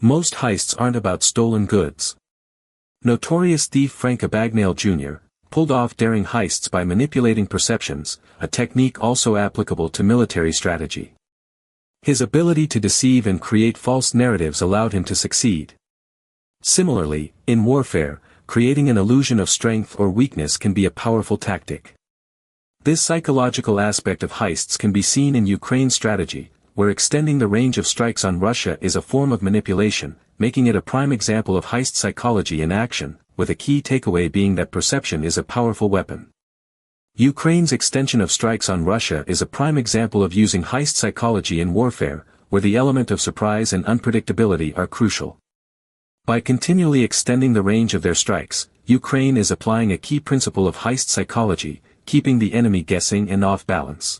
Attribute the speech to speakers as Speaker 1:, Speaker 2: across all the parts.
Speaker 1: Most heists aren't about stolen goods. Notorious thief Frank Abagnale Jr. pulled off daring heists by manipulating perceptions, a technique also applicable to military strategy. His ability to deceive and create false narratives allowed him to succeed. Similarly, in warfare, creating an illusion of strength or weakness can be a powerful tactic. This psychological aspect of heists can be seen in Ukraine's strategy, where extending the range of strikes on Russia is a form of manipulation, making it a prime example of heist psychology in action, with a key takeaway being that perception is a powerful weapon. Ukraine's extension of strikes on Russia is a prime example of using heist psychology in warfare, where the element of surprise and unpredictability are crucial. By continually extending the range of their strikes, Ukraine is applying a key principle of heist psychology, keeping the enemy guessing and off balance.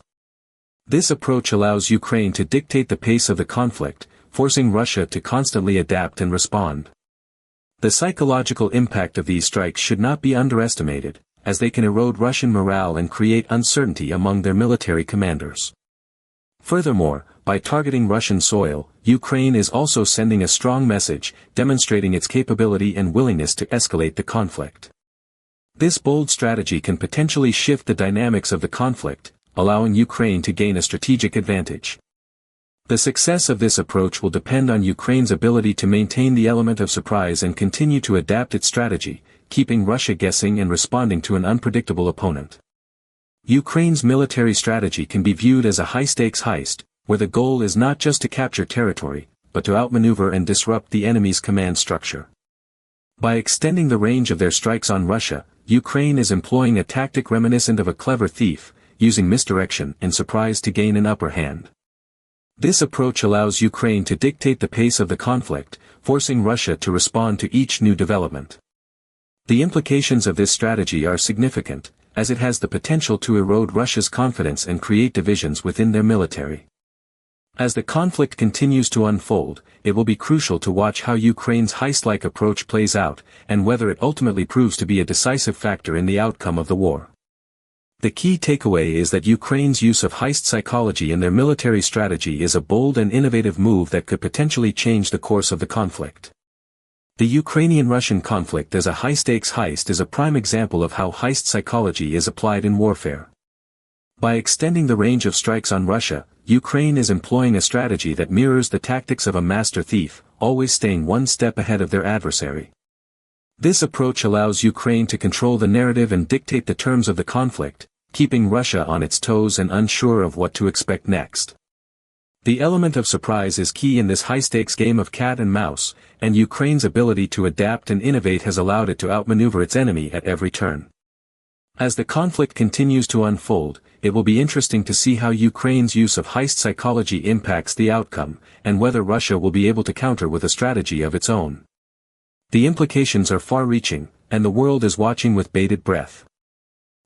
Speaker 1: This approach allows Ukraine to dictate the pace of the conflict, forcing Russia to constantly adapt and respond. The psychological impact of these strikes should not be underestimated, as they can erode Russian morale and create uncertainty among their military commanders. Furthermore, by targeting Russian soil, Ukraine is also sending a strong message, demonstrating its capability and willingness to escalate the conflict. This bold strategy can potentially shift the dynamics of the conflict, allowing Ukraine to gain a strategic advantage. The success of this approach will depend on Ukraine's ability to maintain the element of surprise and continue to adapt its strategy, keeping Russia guessing and responding to an unpredictable opponent. Ukraine's military strategy can be viewed as a high-stakes heist, where the goal is not just to capture territory, but to outmaneuver and disrupt the enemy's command structure. By extending the range of their strikes on Russia, Ukraine is employing a tactic reminiscent of a clever thief, using misdirection and surprise to gain an upper hand. This approach allows Ukraine to dictate the pace of the conflict, forcing Russia to respond to each new development. The implications of this strategy are significant, as it has the potential to erode Russia's confidence and create divisions within their military. As the conflict continues to unfold, it will be crucial to watch how Ukraine's heist-like approach plays out, and whether it ultimately proves to be a decisive factor in the outcome of the war. The key takeaway is that Ukraine's use of heist psychology in their military strategy is a bold and innovative move that could potentially change the course of the conflict. The Ukrainian-Russian conflict as a high-stakes heist is a prime example of how heist psychology is applied in warfare. By extending the range of strikes on Russia, Ukraine is employing a strategy that mirrors the tactics of a master thief, always staying one step ahead of their adversary. This approach allows Ukraine to control the narrative and dictate the terms of the conflict, keeping Russia on its toes and unsure of what to expect next. The element of surprise is key in this high-stakes game of cat and mouse, and Ukraine's ability to adapt and innovate has allowed it to outmaneuver its enemy at every turn. As the conflict continues to unfold, it will be interesting to see how Ukraine's use of heist psychology impacts the outcome, and whether Russia will be able to counter with a strategy of its own. The implications are far-reaching, and the world is watching with bated breath.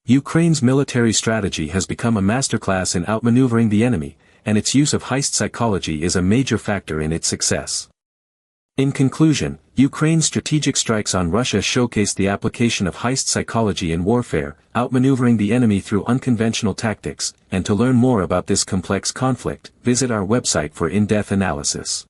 Speaker 1: Ukraine's military strategy has become a masterclass in outmaneuvering the enemy, and its use of heist psychology is a major factor in its success. In conclusion, Ukraine's strategic strikes on Russia showcase the application of heist psychology in warfare, outmaneuvering the enemy through unconventional tactics, and to learn more about this complex conflict, visit our website for in-depth analysis.